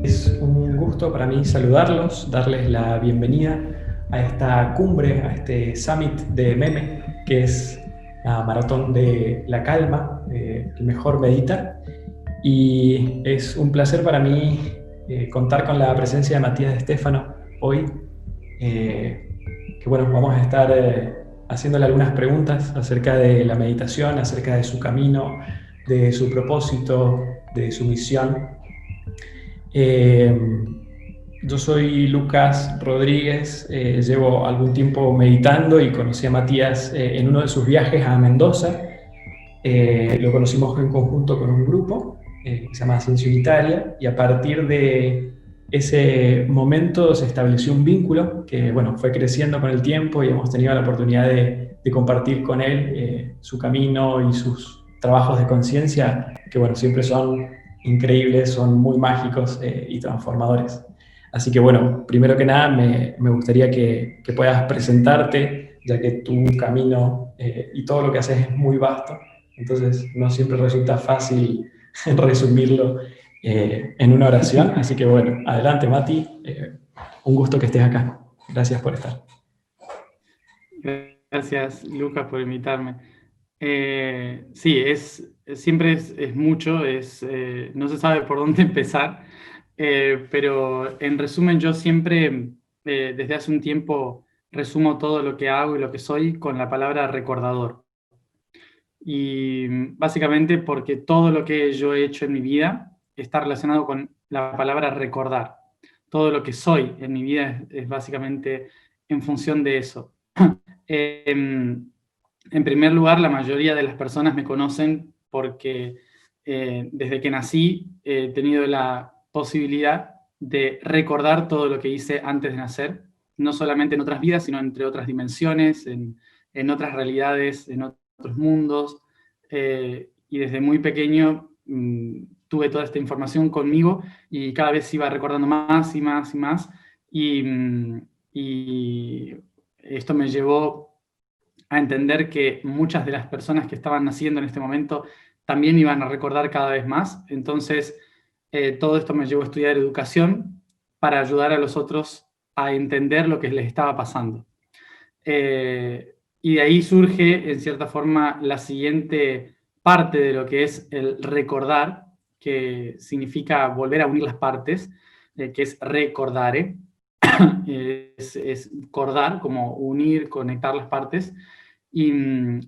Es un gusto para mí saludarlos, darles la bienvenida a esta cumbre, a este summit de meme, que es la maratón de la calma, el mejor medita. Y es un placer para mí contar con la presencia de Matías de Stefano hoy, eh, que bueno, vamos a estar haciéndole algunas preguntas acerca de la meditación, acerca de su camino, de su propósito, de su misión. Eh, yo soy Lucas Rodríguez, llevo algún tiempo meditando y conocí a Matías en uno de sus viajes a Mendoza. Lo conocimos en conjunto con un grupo que se llama Ascensión Italia, y a partir de ese momento se estableció un vínculo que bueno, fue creciendo con el tiempo y hemos tenido la oportunidad de compartir con él su camino y sus trabajos de conciencia, que bueno, siempre son increíbles, son muy mágicos y transformadores. Así que bueno, primero que nada me gustaría que puedas presentarte, ya que tu camino y todo lo que haces es muy vasto, entonces no siempre resulta fácil resumirlo en una oración. Así que bueno, adelante Mati, un gusto que estés acá. Gracias por estar. Gracias, Lucas, por invitarme. Sí, siempre es mucho, no se sabe por dónde empezar, pero en resumen yo siempre, desde hace un tiempo, resumo todo lo que hago y lo que soy con la palabra recordador. Y básicamente porque todo lo que yo he hecho en mi vida está relacionado con la palabra recordar. Todo lo que soy en mi vida es básicamente en función de eso. En primer lugar, la mayoría de las personas me conocen porque desde que nací he tenido la posibilidad de recordar todo lo que hice antes de nacer, no solamente en otras vidas, sino entre otras dimensiones, en otras realidades, en otros mundos. Y desde muy pequeño tuve toda esta información conmigo y cada vez iba recordando más y más y más. Y esto me llevó a entender que muchas de las personas que estaban naciendo en este momento también iban a recordar cada vez más. Entonces, todo esto me llevó a estudiar educación para ayudar a los otros a entender lo que les estaba pasando. Y de ahí surge, en cierta forma, la siguiente parte de lo que es el recordar, que significa volver a unir las partes, que es recordare, es cordar, como unir, conectar las partes. Y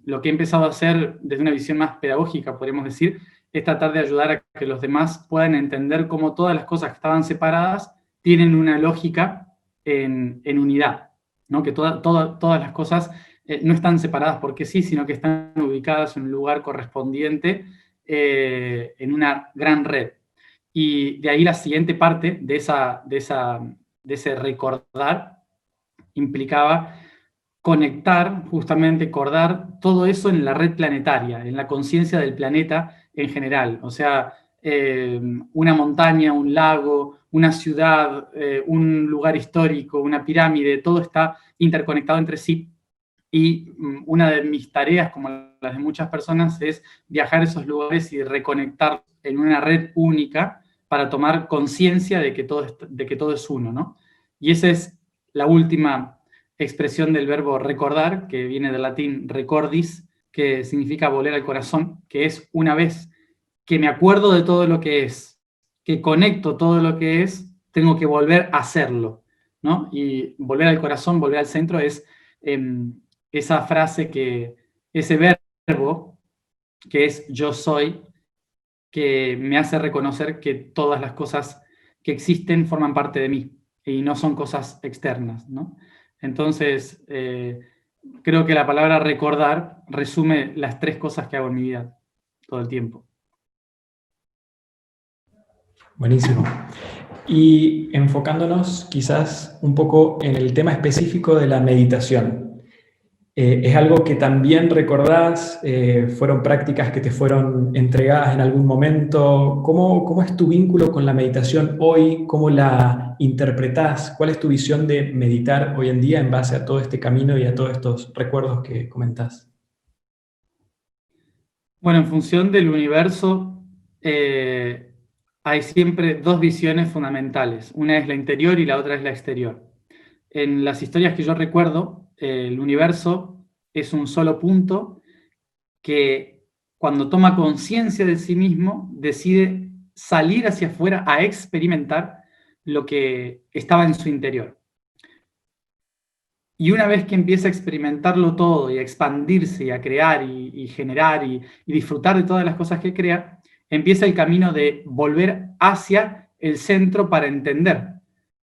lo que he empezado a hacer desde una visión más pedagógica, podríamos decir, es tratar de ayudar a que los demás puedan entender cómo todas las cosas que estaban separadas tienen una lógica en unidad, ¿no? Que todas las cosas no están separadas porque sí, sino que están ubicadas en un lugar correspondiente en una gran red. Y de ahí la siguiente parte de ese recordar implicaba conectar, justamente acordar todo eso en la red planetaria, en la conciencia del planeta en general. O sea, una montaña, un lago, una ciudad, un lugar histórico, una pirámide, todo está interconectado entre sí. Y una de mis tareas, como las de muchas personas, es viajar a esos lugares y reconectar en una red única para tomar conciencia de que todo es uno, ¿no? Y esa es la última expresión del verbo recordar, que viene del latín recordis, que significa volver al corazón, que es una vez que me acuerdo de todo lo que es, que conecto todo lo que es, tengo que volver a hacerlo, ¿no? Y volver al corazón, volver al centro es esa frase ese verbo que es yo soy, que me hace reconocer que todas las cosas que existen forman parte de mí y no son cosas externas, ¿no? Entonces, creo que la palabra recordar resume las tres cosas que hago en mi vida todo el tiempo. Buenísimo. Y enfocándonos quizás un poco en el tema específico de la meditación. ¿Es algo que también recordás? ¿Fueron prácticas que te fueron entregadas en algún momento? ¿Cómo es tu vínculo con la meditación hoy? ¿Cómo la interpretás? ¿Cuál es tu visión de meditar hoy en día en base a todo este camino y a todos estos recuerdos que comentás? Bueno, en función del universo, eh, hay siempre dos visiones fundamentales. Una es la interior y la otra es la exterior. En las historias que yo recuerdo, el universo es un solo punto que cuando toma conciencia de sí mismo decide salir hacia afuera a experimentar lo que estaba en su interior. Y una vez que empieza a experimentarlo todo y a expandirse y a crear y generar y disfrutar de todas las cosas que crea, empieza el camino de volver hacia el centro para entender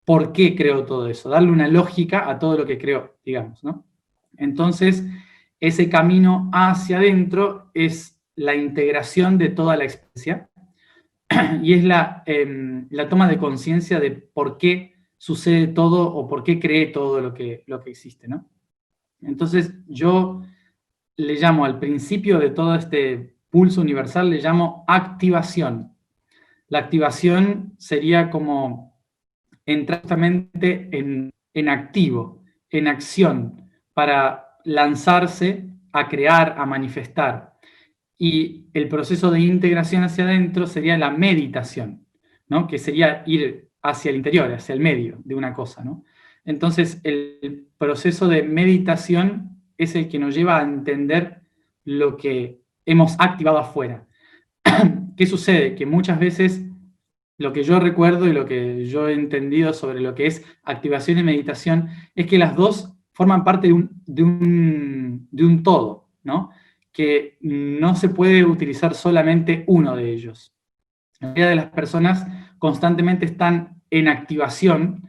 por qué creó todo eso, darle una lógica a todo lo que creó, digamos, ¿no? Entonces, ese camino hacia adentro es la integración de toda la experiencia y es la toma de conciencia de por qué sucede todo o por qué cree todo lo que existe, ¿no? Entonces, yo le llamo al principio de todo este pulso universal, le llamo activación. La activación sería como entrar justamente en activo, en acción, para lanzarse a crear, a manifestar. Y el proceso de integración hacia adentro sería la meditación, ¿no? Que sería ir hacia el interior, hacia el medio de una cosa, ¿no? Entonces, el proceso de meditación es el que nos lleva a entender lo que hemos activado afuera. ¿Qué sucede? Que muchas veces lo que yo recuerdo y lo que yo he entendido sobre lo que es activación y meditación es que las dos forman parte de un todo, ¿no? Que no se puede utilizar solamente uno de ellos. La mayoría de las personas constantemente están en activación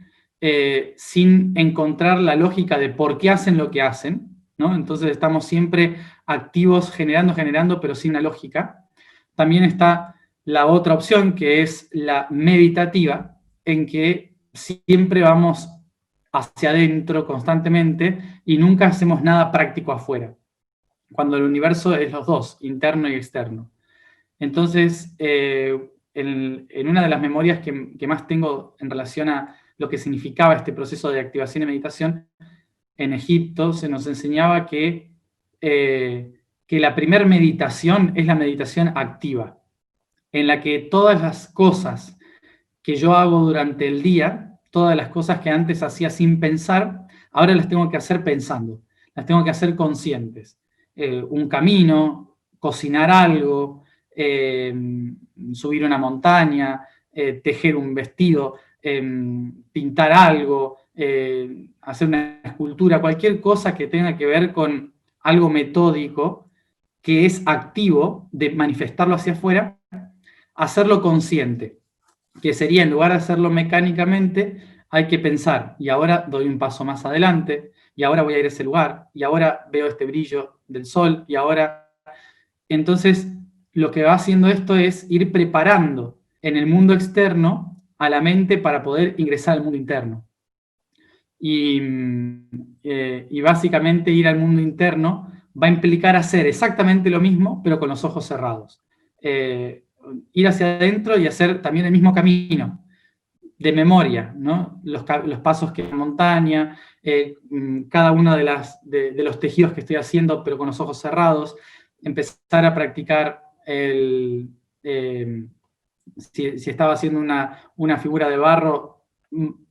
sin encontrar la lógica de por qué hacen lo que hacen, ¿no? Entonces estamos siempre activos, generando, pero sin una lógica. También está la otra opción, que es la meditativa, en que siempre vamos hacia adentro constantemente y nunca hacemos nada práctico afuera, cuando el universo es los dos, interno y externo. Entonces, en una de las memorias que más tengo en relación a lo que significaba este proceso de activación y meditación, en Egipto se nos enseñaba que la primera meditación es la meditación activa, en la que todas las cosas que yo hago durante el día, todas las cosas que antes hacía sin pensar, ahora las tengo que hacer pensando, las tengo que hacer conscientes. Un camino, cocinar algo, subir una montaña, tejer un vestido, pintar algo, hacer una escultura, cualquier cosa que tenga que ver con algo metódico, que es activo de manifestarlo hacia afuera, hacerlo consciente, que sería en lugar de hacerlo mecánicamente, hay que pensar, y ahora doy un paso más adelante, y ahora voy a ir a ese lugar, y ahora veo este brillo del sol, y ahora... Entonces, lo que va haciendo esto es ir preparando en el mundo externo a la mente para poder ingresar al mundo interno. Y básicamente ir al mundo interno va a implicar hacer exactamente lo mismo, pero con los ojos cerrados. Ir hacia adentro y hacer también el mismo camino, de memoria, ¿no? Los pasos que en la montaña, cada uno de los tejidos que estoy haciendo, pero con los ojos cerrados, empezar a practicar si estaba haciendo una figura de barro,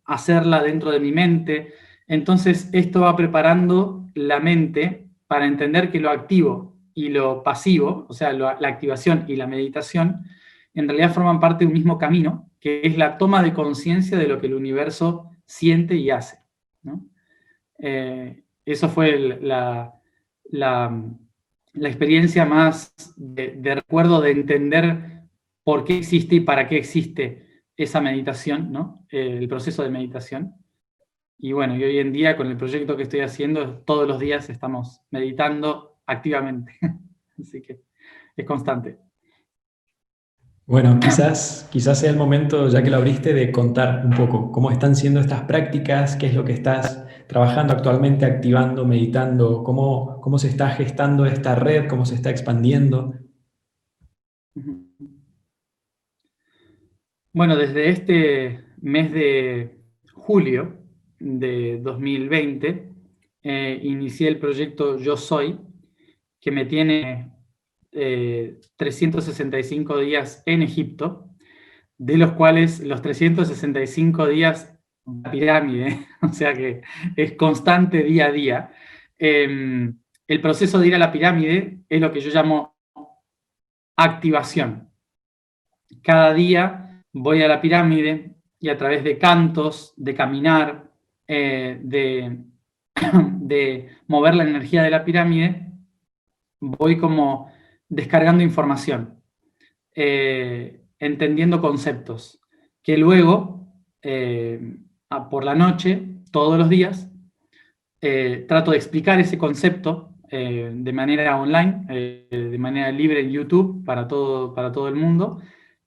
hacerla dentro de mi mente. Entonces, esto va preparando la mente para entender que lo activo y lo pasivo, o sea, la activación y la meditación, en realidad forman parte de un mismo camino, que es la toma de conciencia de lo que el universo siente y hace, ¿no? Eso fue la experiencia más de recuerdo de entender por qué existe y para qué existe esa meditación, ¿no? El proceso de meditación. Y bueno, y hoy en día con el proyecto que estoy haciendo, todos los días estamos meditando activamente. Así que es constante. Bueno, quizás sea el momento, ya que lo abriste, de contar un poco cómo están siendo estas prácticas, qué es lo que estás trabajando actualmente, activando, meditando, cómo se está gestando esta red, cómo se está expandiendo. Bueno, desde este mes de julio de 2020, inicié el proyecto Yo Soy, que me tiene 365 días en Egipto, de los cuales los 365 días la pirámide, o sea que es constante día a día. El proceso de ir a la pirámide es lo que yo llamo activación. Cada día voy a la pirámide y a través de cantos, de caminar, de mover la energía de la pirámide, voy como descargando información, entendiendo conceptos, que luego, por la noche, todos los días, trato de explicar ese concepto de manera online, de manera libre en YouTube para todo el mundo,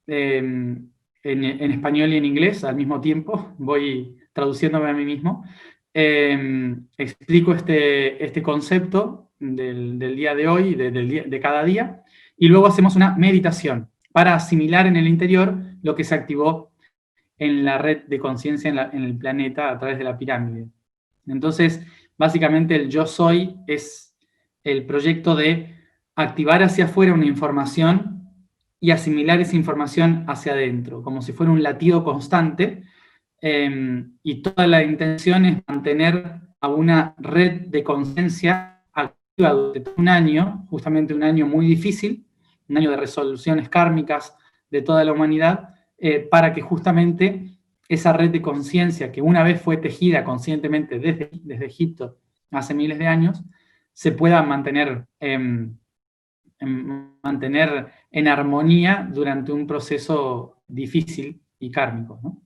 en español y en inglés al mismo tiempo, voy traduciéndome a mí mismo. Explico este concepto del día de hoy, de cada día, y luego hacemos una meditación para asimilar en el interior lo que se activó en la red de conciencia en el planeta a través de la pirámide. Entonces, básicamente el yo soy es el proyecto de activar hacia afuera una información y asimilar esa información hacia adentro, como si fuera un latido constante, y toda la intención es mantener a una red de conciencia activa durante un año, justamente un año muy difícil, un año de resoluciones kármicas de toda la humanidad, para que justamente esa red de conciencia que una vez fue tejida conscientemente desde Egipto hace miles de años, se pueda mantener en armonía durante un proceso difícil y kármico, ¿no?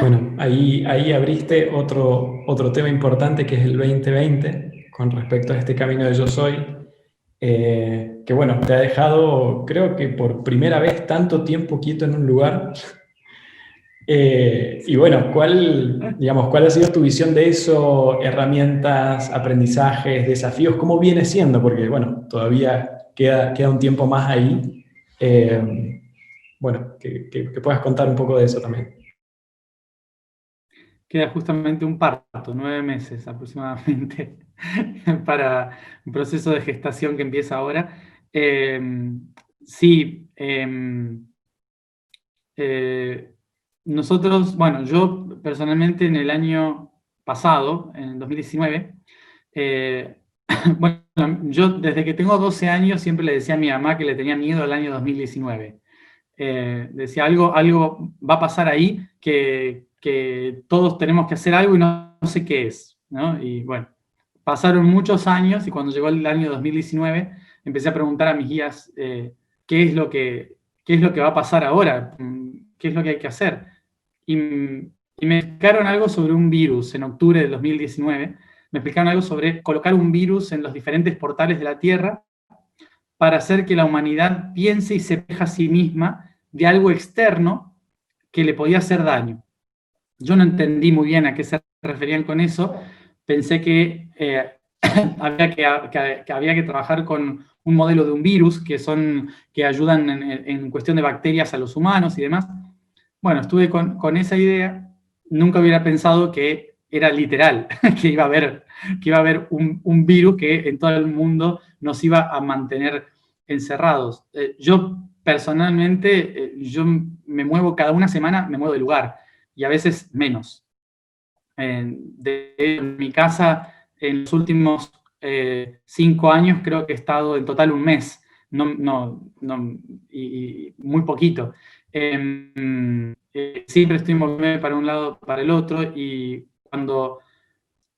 Bueno, ahí abriste otro tema importante que es el 2020 con respecto a este camino de yo soy, que bueno, te ha dejado, creo que por primera vez, tanto tiempo quieto en un lugar. Y bueno, ¿cuál ha sido tu visión de eso? Herramientas, aprendizajes, desafíos, ¿cómo viene siendo? Porque bueno, todavía queda un tiempo más ahí. Bueno, que puedas contar un poco de eso también. Queda justamente un parto, 9 meses aproximadamente, para un proceso de gestación que empieza ahora. Sí, nosotros, bueno, yo personalmente en el año pasado, en el 2019, bueno, yo desde que tengo 12 años siempre le decía a mi mamá que le tenía miedo al año 2019. Decía, algo va a pasar ahí, que todos tenemos que hacer algo y no sé qué es, ¿no? Y bueno, pasaron muchos años y cuando llegó el año 2019 empecé a preguntar a mis guías qué es lo que va a pasar ahora, qué es lo que hay que hacer. Y me explicaron algo sobre un virus en octubre del 2019, me explicaron algo sobre colocar un virus en los diferentes portales de la Tierra para hacer que la humanidad piense y se deje a sí misma de algo externo que le podía hacer daño. Yo no entendí muy bien a qué se referían con eso. Pensé que había que trabajar con un modelo de un virus que ayudan en cuestión de bacterias a los humanos y demás. Bueno, estuve con esa idea. Nunca hubiera pensado que era literal, que iba a haber un virus que en todo el mundo nos iba a mantener encerrados. Yo personalmente, yo me muevo cada una semana, me muevo de lugar y a veces menos. De mi casa, en los últimos 5 años, creo que he estado en total un mes, y muy poquito. Siempre estoy moviéndome para un lado, para el otro, y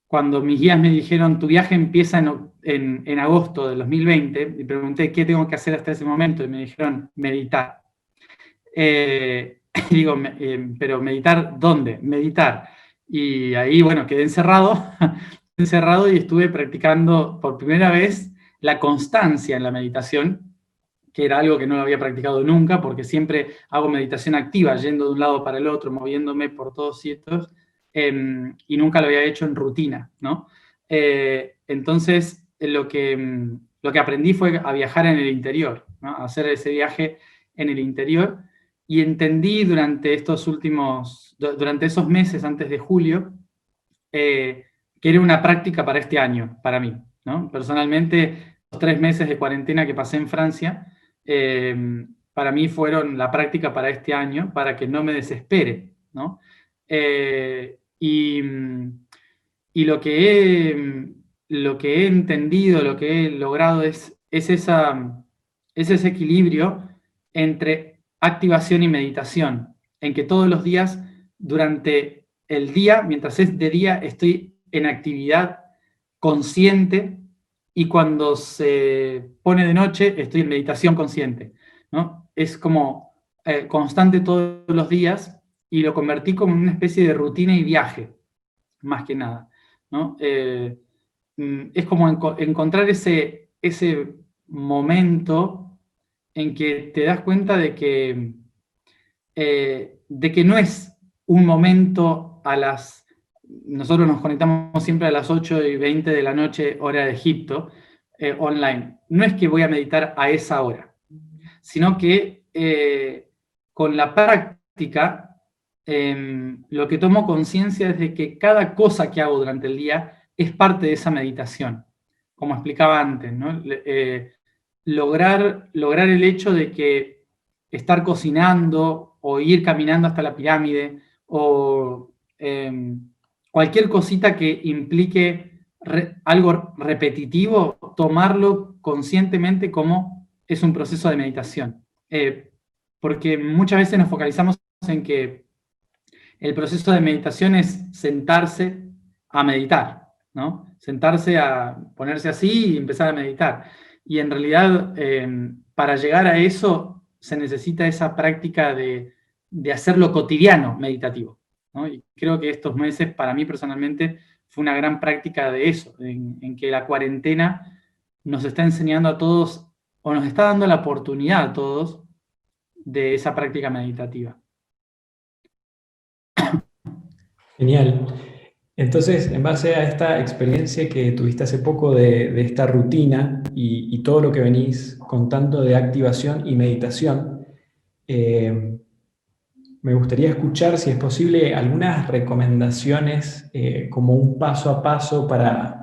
cuando mis guías me dijeron, tu viaje empieza en agosto del 2020, y pregunté qué tengo que hacer hasta ese momento, y me dijeron, meditar. Digo, pero meditar, ¿dónde? Meditar. Y ahí, bueno, quedé encerrado y estuve practicando por primera vez la constancia en la meditación, que era algo que no lo había practicado nunca, porque siempre hago meditación activa, yendo de un lado para el otro, moviéndome por todos sitios, y nunca lo había hecho en rutina, ¿no? Entonces, lo que aprendí fue a viajar en el interior, ¿no? A hacer ese viaje en el interior, y entendí durante esos meses antes de julio, que era una práctica para este año, para mí, ¿no? Personalmente, los 3 meses de cuarentena que pasé en Francia, para mí fueron la práctica para este año, para que no me desespere, ¿no? Y lo que he entendido, lo que he logrado es ese equilibrio entre activación y meditación, en que todos los días, durante el día, mientras es de día, estoy en actividad consciente, y cuando se pone de noche estoy en meditación consciente, ¿no? Es como constante todos los días, y lo convertí como en una especie de rutina y viaje, más que nada, ¿no? Es como encontrar ese momento en que te das cuenta de que no es un momento nosotros nos conectamos siempre a las 8:20 de la noche, hora de Egipto, online. No es que voy a meditar a esa hora, sino que con la práctica, lo que tomo conciencia es de que cada cosa que hago durante el día es parte de esa meditación, como explicaba antes, ¿no? Lograr el hecho de que estar cocinando o ir caminando hasta la pirámide o cualquier cosita que implique algo repetitivo, tomarlo conscientemente como es un proceso de meditación. Porque muchas veces nos focalizamos en que el proceso de meditación es sentarse a meditar, ¿no? Sentarse a ponerse así y empezar a meditar. Y en realidad, para llegar a eso, se necesita esa práctica de hacerlo cotidiano meditativo, ¿no? Y creo que estos meses, para mí personalmente, fue una gran práctica de eso, en que la cuarentena nos está enseñando a todos, o nos está dando la oportunidad a todos, de esa práctica meditativa. Genial. Entonces, en base a esta experiencia que tuviste hace poco de esta rutina y todo lo que venís contando de activación y meditación, eh, me gustaría escuchar, si es posible, algunas recomendaciones como un paso a paso para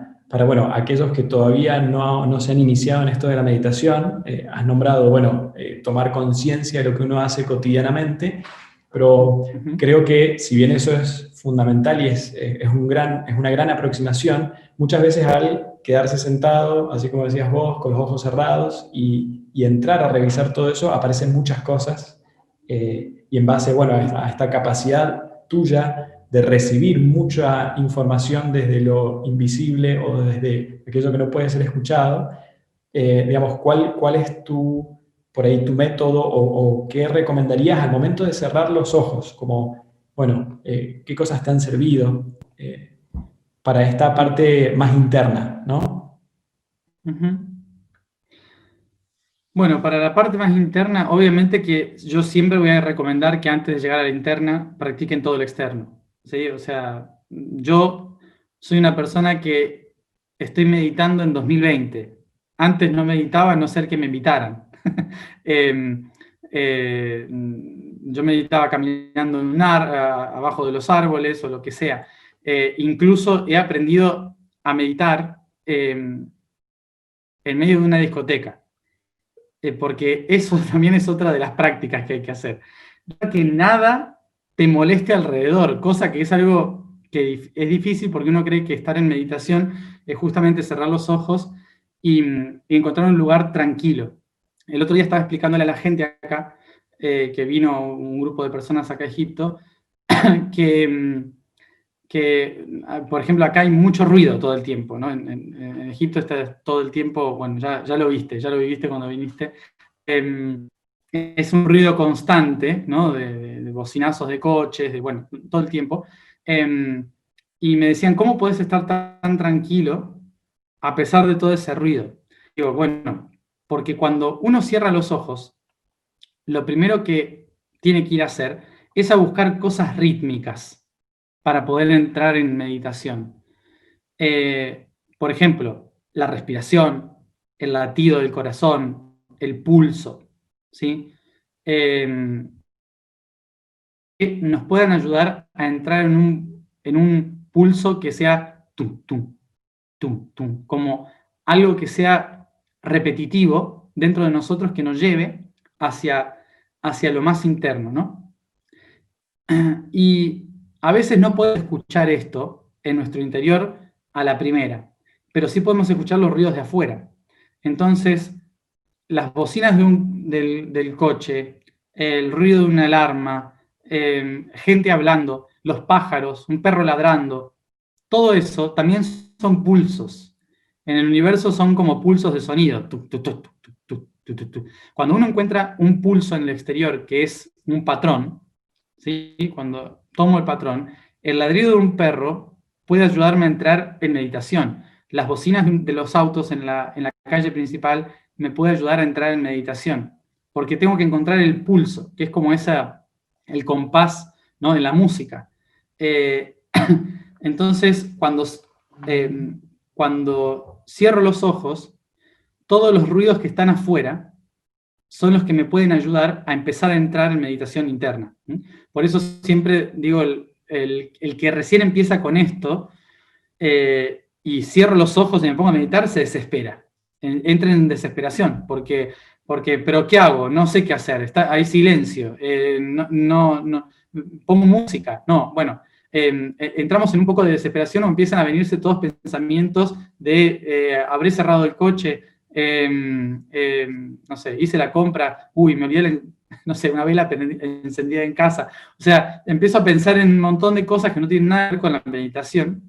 bueno, aquellos que todavía no se han iniciado en esto de la meditación. Has nombrado, bueno, tomar conciencia de lo que uno hace cotidianamente, pero creo que si bien eso es fundamental y es una gran aproximación, muchas veces al quedarse sentado, así como decías vos, con los ojos cerrados y entrar a revisar todo eso, aparecen muchas cosas. Y en base, bueno, a esta capacidad tuya de recibir mucha información desde lo invisible o desde aquello que no puede ser escuchado, digamos, ¿cuál es por ahí tu método o qué recomendarías al momento de cerrar los ojos? Como, bueno, ¿qué cosas te han servido para esta parte más interna, ¿no? Bueno, para la parte más interna, obviamente que yo siempre voy a recomendar que antes de llegar a la interna practiquen todo lo externo, ¿sí? O sea, yo soy una persona que estoy meditando en 2020. Antes no meditaba a no ser que me invitaran. Yo meditaba caminando en abajo de los árboles o lo que sea. Incluso he aprendido a meditar en medio de una discoteca, porque eso también es otra de las prácticas que hay que hacer. Ya que nada te moleste alrededor, cosa que es algo que es difícil porque uno cree que estar en meditación es justamente cerrar los ojos y encontrar un lugar tranquilo. El otro día estaba explicándole a la gente acá, que vino un grupo de personas acá a Egipto, que, por ejemplo, acá hay mucho ruido todo el tiempo, ¿no? En Egipto está todo el tiempo, bueno, ya lo viviste cuando viniste. Es un ruido constante, ¿no? De bocinazos de coches, bueno, todo el tiempo. Y me decían, ¿cómo puedes estar tan tranquilo a pesar de todo ese ruido? Digo, bueno, porque cuando uno cierra los ojos, lo primero que tiene que ir a hacer es a buscar cosas rítmicas para poder entrar en meditación. Por ejemplo, la respiración, el latido del corazón, el pulso, ¿sí? Que nos puedan ayudar a entrar en un pulso que sea tum, tum, tum, tum, como algo que sea repetitivo dentro de nosotros, que nos lleve hacia hacia lo más interno, ¿no? Y a veces no podemos escuchar esto en nuestro interior a la primera, pero sí podemos escuchar los ruidos de afuera. Entonces, las bocinas del coche, el ruido de una alarma, gente hablando, los pájaros, un perro ladrando, todo eso también son pulsos. En el universo son como pulsos de sonido. Cuando uno encuentra un pulso en el exterior que es un patrón, ¿sí? Cuando tomo el patrón, el ladrido de un perro puede ayudarme a entrar en meditación. Las bocinas de los autos en la calle principal me puede ayudar a entrar en meditación, porque tengo que encontrar el pulso, que es como el compás, ¿no?, de la música. Entonces, cuando cierro los ojos, todos los ruidos que están afuera son los que me pueden ayudar a empezar a entrar en meditación interna. Por eso siempre digo, el que recién empieza con esto y cierro los ojos y me pongo a meditar, se desespera. Entra en desesperación, pero ¿qué hago? No sé qué hacer, hay silencio, no, pongo música, no, bueno, entramos en un poco de desesperación o empiezan a venirse todos pensamientos de habré cerrado el coche, no sé, hice la compra, uy, me olvidé, no sé, una vela encendida en casa. O sea, empiezo a pensar en un montón de cosas que no tienen nada que ver con la meditación,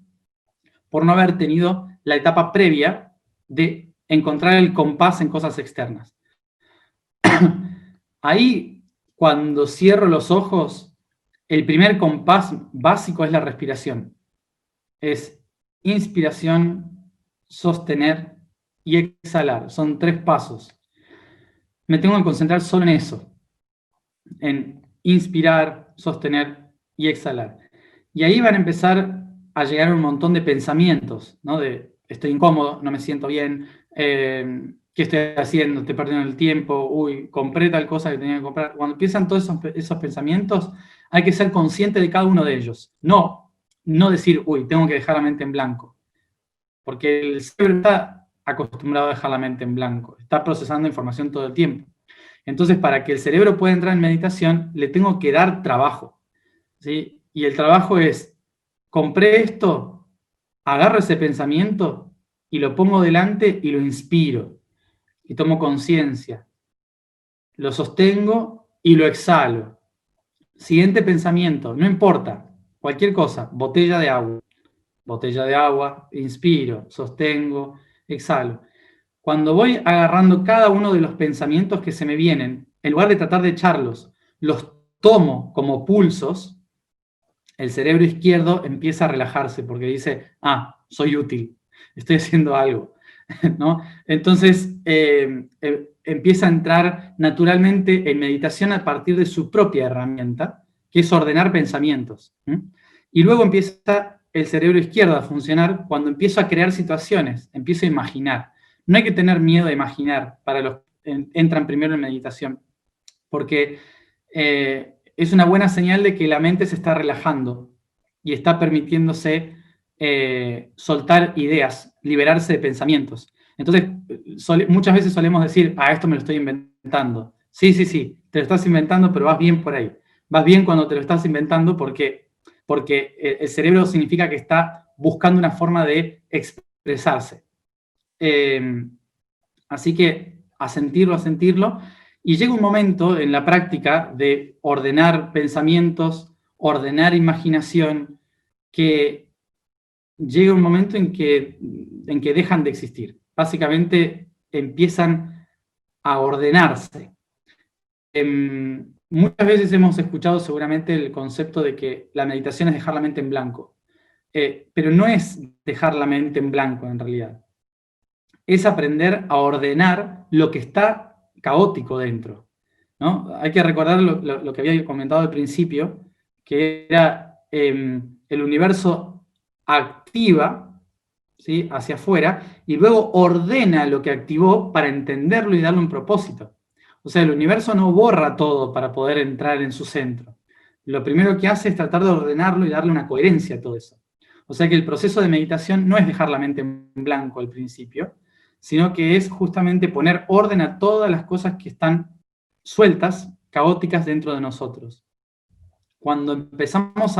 por no haber tenido la etapa previa de encontrar el compás en cosas externas. Ahí, cuando cierro los ojos, el primer compás básico es la respiración. Es inspiración, sostener y exhalar. Son 3 pasos. Me tengo que concentrar solo en eso, en inspirar, sostener y exhalar. Y ahí van a empezar a llegar un montón de pensamientos, ¿no? De estoy incómodo, no me siento bien, ¿qué estoy haciendo? Estoy perdiendo el tiempo, uy, compré tal cosa que tenía que comprar. Cuando empiezan todos esos pensamientos, hay que ser consciente de cada uno de ellos. No decir, uy, tengo que dejar la mente en blanco. Porque el cerebro está acostumbrado a dejar la mente en blanco, está procesando información todo el tiempo. Entonces, para que el cerebro pueda entrar en meditación, le tengo que dar trabajo, ¿sí? Y el trabajo es, compré esto, agarro ese pensamiento y lo pongo delante y lo inspiro. Y tomo conciencia. Lo sostengo y lo exhalo. Siguiente pensamiento, no importa, cualquier cosa, botella de agua, inspiro, sostengo, exhalo. Cuando voy agarrando cada uno de los pensamientos que se me vienen, en lugar de tratar de echarlos, los tomo como pulsos, el cerebro izquierdo empieza a relajarse porque dice, soy útil, estoy haciendo algo, ¿no? Entonces empieza a entrar naturalmente en meditación a partir de su propia herramienta, que es ordenar pensamientos. Y luego empieza el cerebro izquierdo a funcionar cuando empiezo a crear situaciones, empiezo a imaginar. No hay que tener miedo a imaginar para los que entran primero en meditación, porque es una buena señal de que la mente se está relajando y está permitiéndose soltar ideas, liberarse de pensamientos. Entonces, muchas veces solemos decir, esto me lo estoy inventando. Sí, te lo estás inventando, pero vas bien por ahí. Vas bien cuando te lo estás inventando porque el cerebro significa que está buscando una forma de expresarse. Así que a sentirlo, y llega un momento en la práctica de ordenar pensamientos, ordenar imaginación, que llega un momento en que dejan de existir. Básicamente empiezan a ordenarse. Muchas veces hemos escuchado seguramente el concepto de que la meditación es dejar la mente en blanco, pero no es dejar la mente en blanco en realidad. Es aprender a ordenar lo que está caótico dentro, ¿no? Hay que recordar lo que había comentado al principio, que era el universo activa, ¿sí?, hacia afuera, y luego ordena lo que activó para entenderlo y darle un propósito. O sea, el universo no borra todo para poder entrar en su centro. Lo primero que hace es tratar de ordenarlo y darle una coherencia a todo eso. O sea que el proceso de meditación no es dejar la mente en blanco al principio, sino que es justamente poner orden a todas las cosas que están sueltas, caóticas dentro de nosotros. Cuando empezamos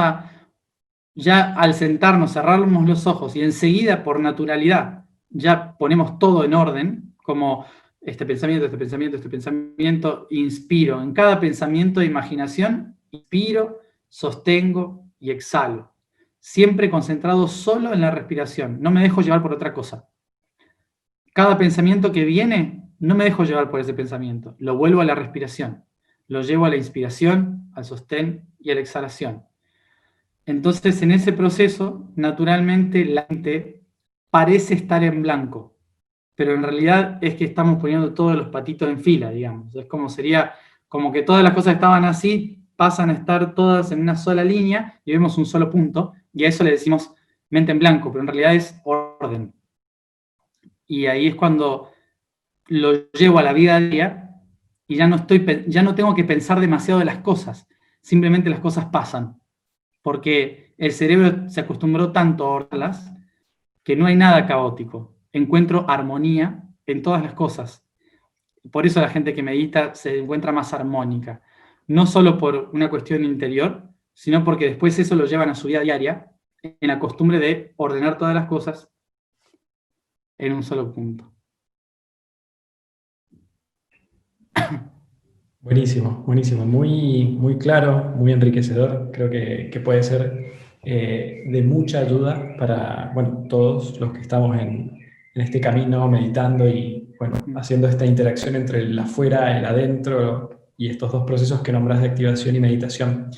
ya al sentarnos, cerramos los ojos y enseguida, por naturalidad, ya ponemos todo en orden, como este pensamiento, inspiro. En cada pensamiento de imaginación, inspiro, sostengo y exhalo. Siempre concentrado solo en la respiración. No me dejo llevar por otra cosa. Cada pensamiento que viene, no me dejo llevar por ese pensamiento. Lo vuelvo a la respiración. Lo llevo a la inspiración, al sostén y a la exhalación. Entonces, en ese proceso, naturalmente, la mente parece estar en blanco, pero en realidad es que estamos poniendo todos los patitos en fila, digamos. Es sería como que todas las cosas estaban así, pasan a estar todas en una sola línea y vemos un solo punto, y a eso le decimos mente en blanco, pero en realidad es orden. Y ahí es cuando lo llevo a la vida diaria y ya no tengo que pensar demasiado de las cosas, simplemente las cosas pasan, porque el cerebro se acostumbró tanto a ordenarlas que no hay nada caótico. Encuentro armonía en todas las cosas. Por eso la gente que medita se encuentra más armónica. No solo por una cuestión interior, sino porque después eso lo llevan a su vida diaria en la costumbre de ordenar todas las cosas en un solo punto. Buenísimo, buenísimo. Muy, muy claro, muy enriquecedor. Creo que puede ser de mucha ayuda para, bueno, todos los que estamos en este camino meditando y, bueno, haciendo esta interacción entre el afuera, el adentro y estos dos procesos que nombras de activación y meditación.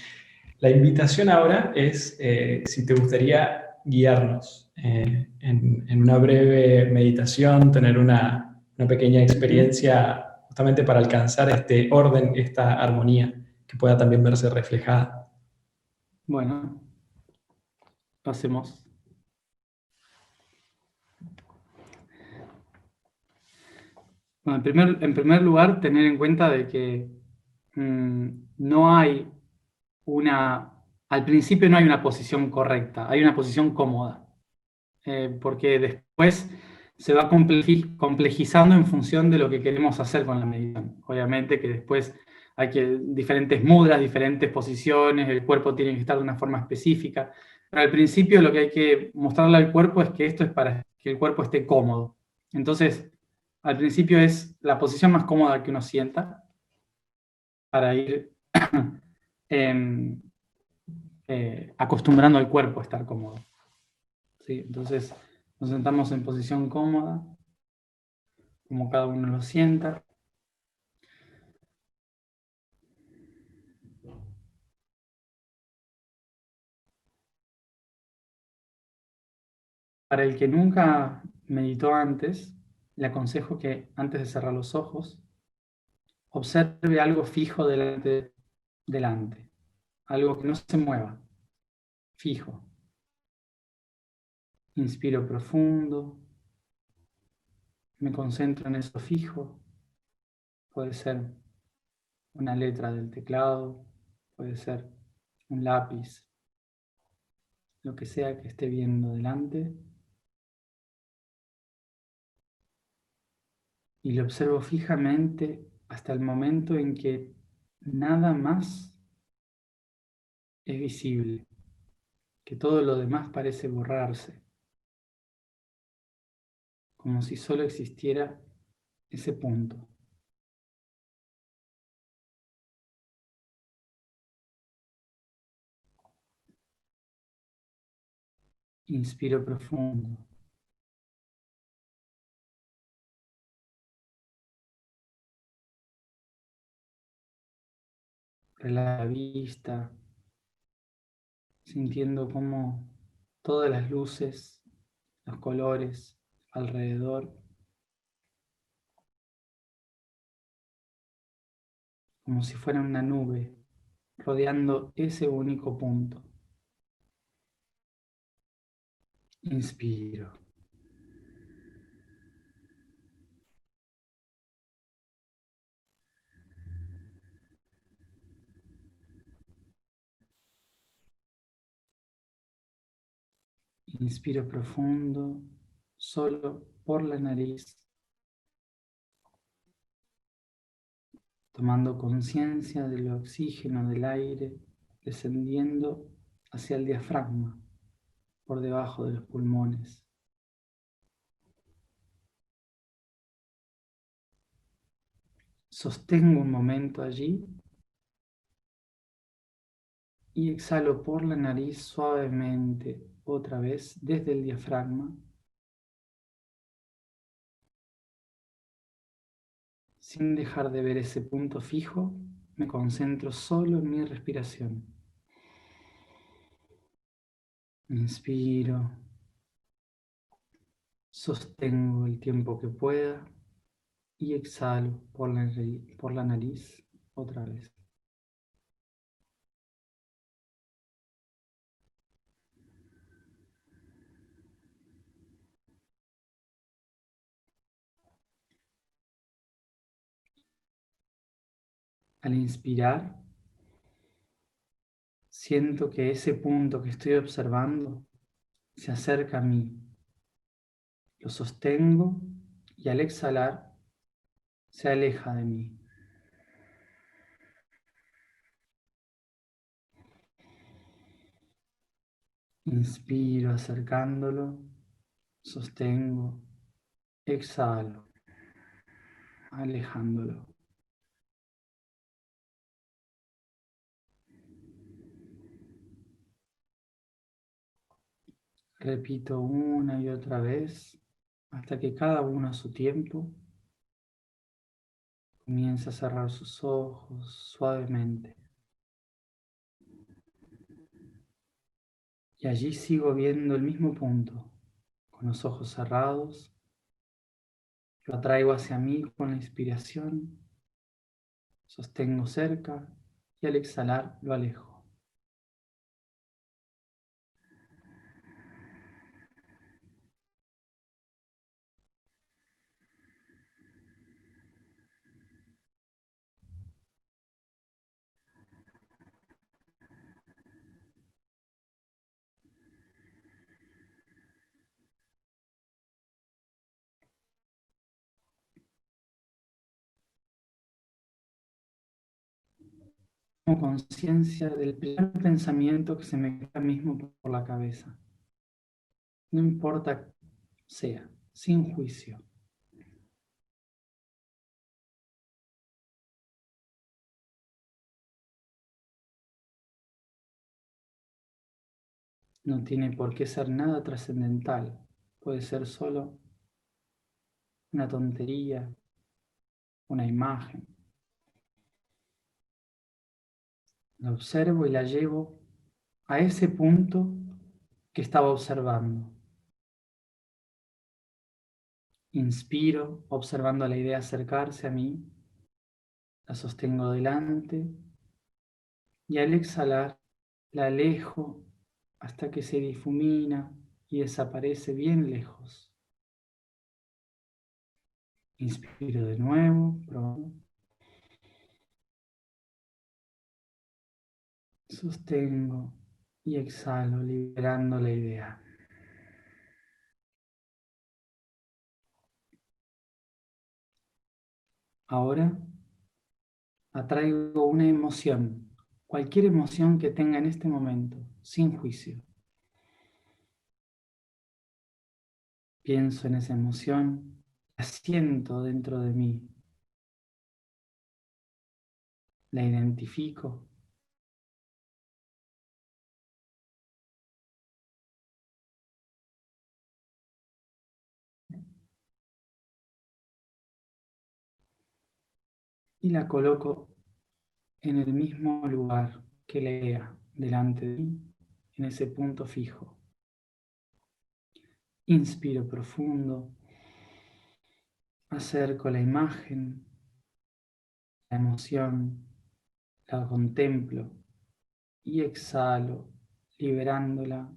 La invitación ahora es si te gustaría guiarnos en una breve meditación, tener una pequeña experiencia justamente para alcanzar este orden, esta armonía que pueda también verse reflejada. Bueno, pasemos. Bueno, en primer lugar, tener en cuenta de que no hay al principio no hay una posición correcta, hay una posición cómoda, porque después se va complejizando en función de lo que queremos hacer con la meditación. Obviamente que después hay diferentes mudras, diferentes posiciones, el cuerpo tiene que estar de una forma específica, pero al principio lo que hay que mostrarle al cuerpo es que esto es para que el cuerpo esté cómodo. Entonces, al principio es la posición más cómoda que uno sienta para ir acostumbrando al cuerpo a estar cómodo. ¿Sí? Entonces nos sentamos en posición cómoda, como cada uno lo sienta. Para el que nunca meditó antes, le aconsejo que antes de cerrar los ojos, observe algo fijo delante, algo que no se mueva, fijo. Inspiro profundo, me concentro en eso fijo. Puede ser una letra del teclado, puede ser un lápiz, lo que sea que esté viendo delante. Y lo observo fijamente hasta el momento en que nada más es visible, que todo lo demás parece borrarse, como si solo existiera ese punto. Inspiro profundo. Relaja la vista, sintiendo cómo todas las luces, los colores alrededor, como si fuera una nube, rodeando ese único punto. Inspiro. Inspiro profundo, solo por la nariz. tomando conciencia del oxígeno del aire descendiendo hacia el diafragma, por debajo de los pulmones. Sostengo un momento allí y exhalo por la nariz suavemente, otra vez desde el diafragma, sin dejar de ver ese punto fijo. Me concentro solo en mi respiración. Inspiro, sostengo el tiempo que pueda y exhalo por la nariz otra vez. Al inspirar, siento que ese punto que estoy observando se acerca a mí. Lo sostengo y al exhalar se aleja de mí. Inspiro acercándolo, sostengo, exhalo, alejándolo. Repito una y otra vez hasta que cada uno a su tiempo comienza a cerrar sus ojos suavemente. Y allí sigo viendo el mismo punto, con los ojos cerrados. Lo atraigo hacia mí con la inspiración, sostengo cerca y al exhalar lo alejo. Tomo conciencia del primer pensamiento que se me queda mismo por la cabeza. No importa sea, sin juicio. No tiene por qué ser nada trascendental. Puede ser solo una tontería, una imagen. La observo y la llevo a ese punto que estaba observando. Inspiro, observando la idea acercarse a mí. La sostengo delante y al exhalar la alejo hasta que se difumina y desaparece bien lejos. Inspiro de nuevo, profundo. Sostengo y exhalo, liberando la idea. Ahora atraigo una emoción, cualquier emoción que tenga en este momento, sin juicio. Pienso en esa emoción, la siento dentro de mí, la identifico y la coloco en el mismo lugar que lea delante de mí, en ese punto fijo. Inspiro profundo, acerco la imagen, la emoción, la contemplo y exhalo, liberándola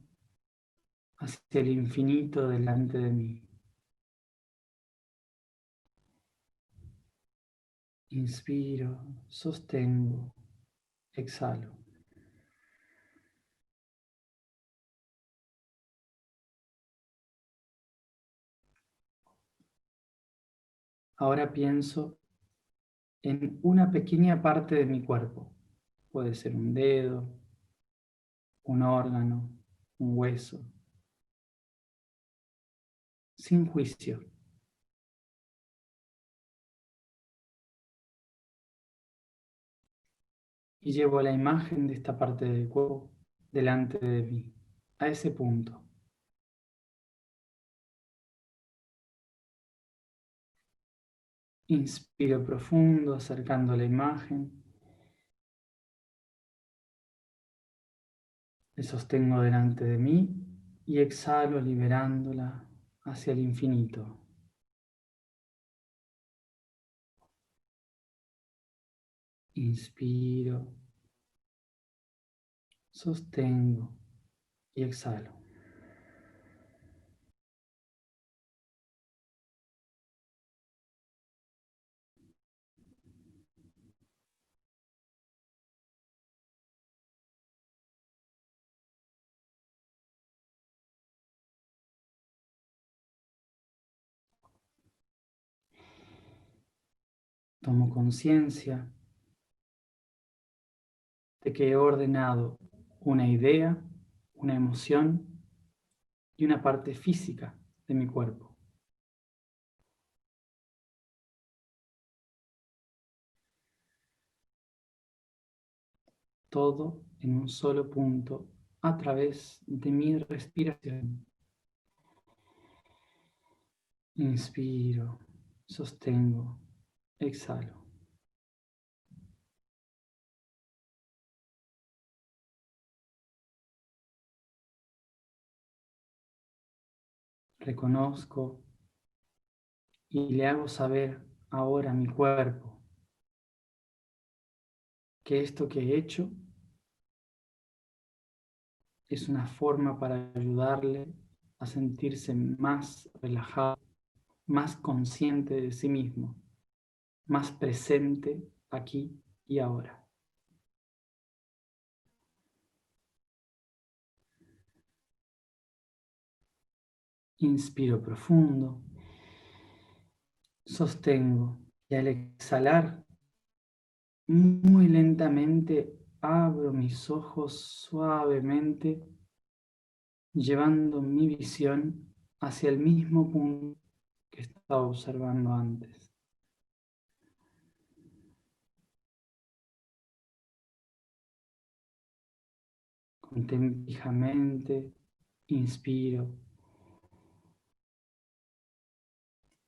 hacia el infinito delante de mí. Inspiro, sostengo, exhalo. Ahora pienso en una pequeña parte de mi cuerpo. Puede ser un dedo, un órgano, un hueso, sin juicio. Y llevo la imagen de esta parte del cuerpo delante de mí, a ese punto. Inspiro profundo, acercando la imagen. La sostengo delante de mí y exhalo liberándola hacia el infinito. Inspiro, sostengo y exhalo. Tomo conciencia de que he ordenado una idea, una emoción y una parte física de mi cuerpo. Todo en un solo punto a través de mi respiración. Inspiro, sostengo, exhalo. Reconozco y le hago saber ahora a mi cuerpo que esto que he hecho es una forma para ayudarle a sentirse más relajado, más consciente de sí mismo, más presente aquí y ahora. Inspiro profundo, sostengo y al exhalar muy lentamente abro mis ojos suavemente, llevando mi visión hacia el mismo punto que estaba observando antes. Contemplo fijamente, inspiro,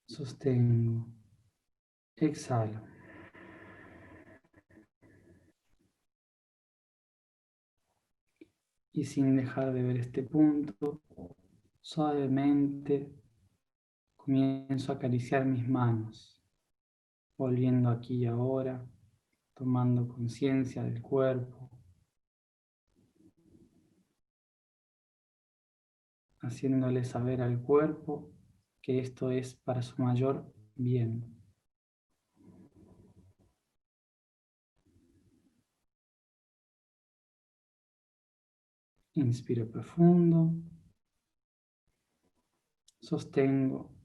sostengo, exhalo. Y sin dejar de ver este punto, suavemente comienzo a acariciar mis manos, volviendo aquí y ahora, tomando conciencia del cuerpo, haciéndole saber al cuerpo que esto es para su mayor bien. Inspiro profundo, sostengo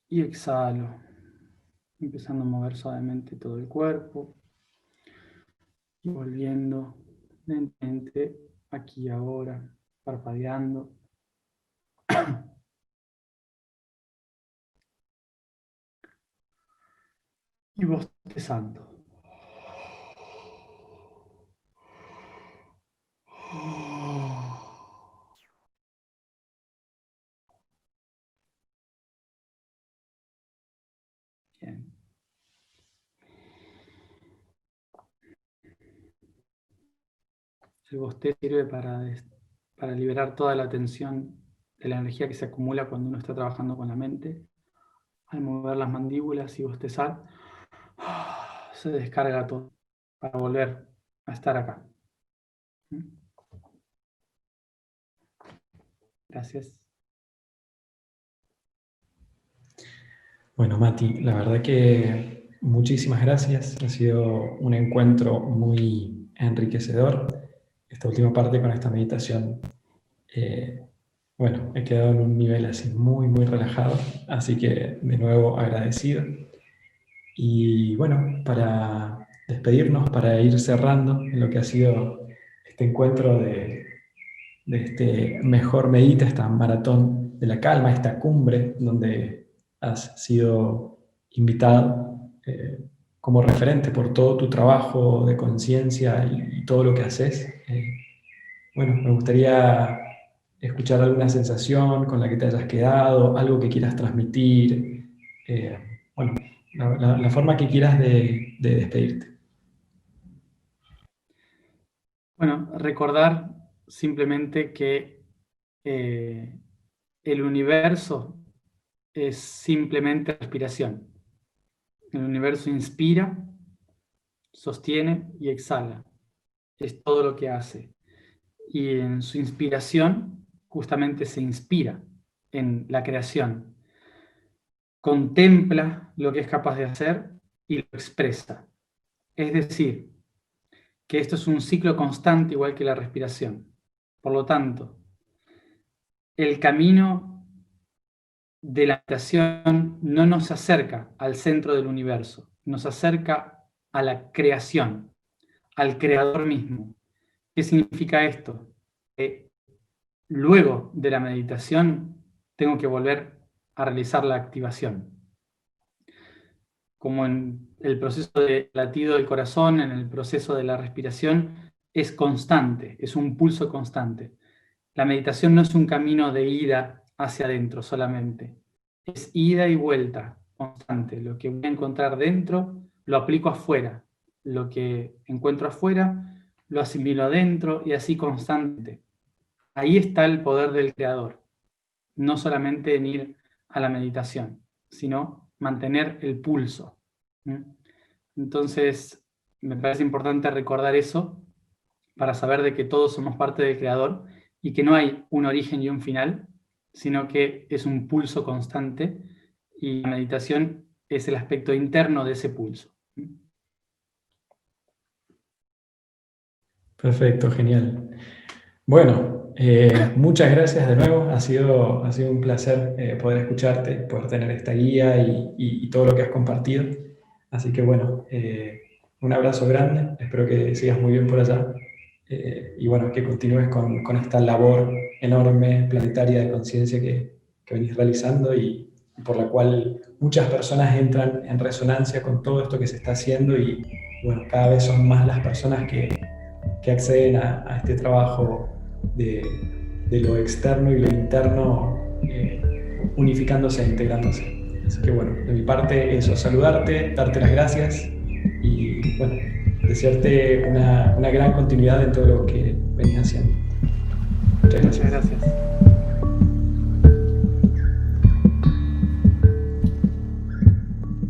y exhalo, empezando a mover suavemente todo el cuerpo y volviendo lentamente aquí y ahora, parpadeando. Y bostezando. Bien. El bostezo sirve para liberar toda la tensión de la energía que se acumula cuando uno está trabajando con la mente. Al mover las mandíbulas y bostezar, se descarga todo para volver a estar acá. Gracias. Bueno, Mati, la verdad que muchísimas gracias. Ha sido un encuentro muy enriquecedor. Esta última parte con esta meditación, bueno, he quedado en un nivel así muy, muy relajado. Así que de nuevo agradecido. Y bueno, para despedirnos, para ir cerrando en lo que ha sido este encuentro de este Mejor Medita, esta maratón de la calma, esta cumbre donde has sido invitado como referente por todo tu trabajo de conciencia y todo lo que haces. Bueno, me gustaría escuchar alguna sensación con la que te hayas quedado, algo que quieras transmitir, bueno, la forma que quieras de despedirte. Bueno, recordar simplemente que el universo es simplemente respiración. El universo inspira, sostiene y exhala. Es todo lo que hace. Y en su inspiración justamente se inspira en la creación. Contempla lo que es capaz de hacer y lo expresa. Es decir, que esto es un ciclo constante igual que la respiración. Por lo tanto, el camino de la meditación no nos acerca al centro del universo, nos acerca a la creación, al creador mismo. ¿Qué significa esto? Que luego de la meditación tengo que volver a realizar la activación. Como en el proceso de latido del corazón, en el proceso de la respiración, es constante, es un pulso constante. La meditación no es un camino de ida hacia adentro solamente, es ida y vuelta constante. Lo que voy a encontrar dentro lo aplico afuera, lo que encuentro afuera lo asimilo adentro y así constante. Ahí está el poder del creador, no solamente en ir a la meditación, sino mantener el pulso. Entonces, me parece importante recordar eso para saber de que todos somos parte del creador y que no hay un origen y un final, sino que es un pulso constante y la meditación es el aspecto interno de ese pulso. Perfecto, genial. Bueno, muchas gracias de nuevo. Ha sido un placer poder escucharte, poder tener esta guía y todo lo que has compartido. Así que bueno, un abrazo grande. Espero que sigas muy bien por allá. Y bueno, que continúes con esta labor enorme, planetaria de conciencia que venís realizando y por la cual muchas personas entran en resonancia con todo esto que se está haciendo y bueno, cada vez son más las personas que acceden a este trabajo de lo externo y lo interno unificándose e integrándose. Así que bueno, de mi parte eso, saludarte, darte las gracias y bueno, desearte una gran continuidad en todo lo que venís haciendo. Muchas gracias. Muchas gracias.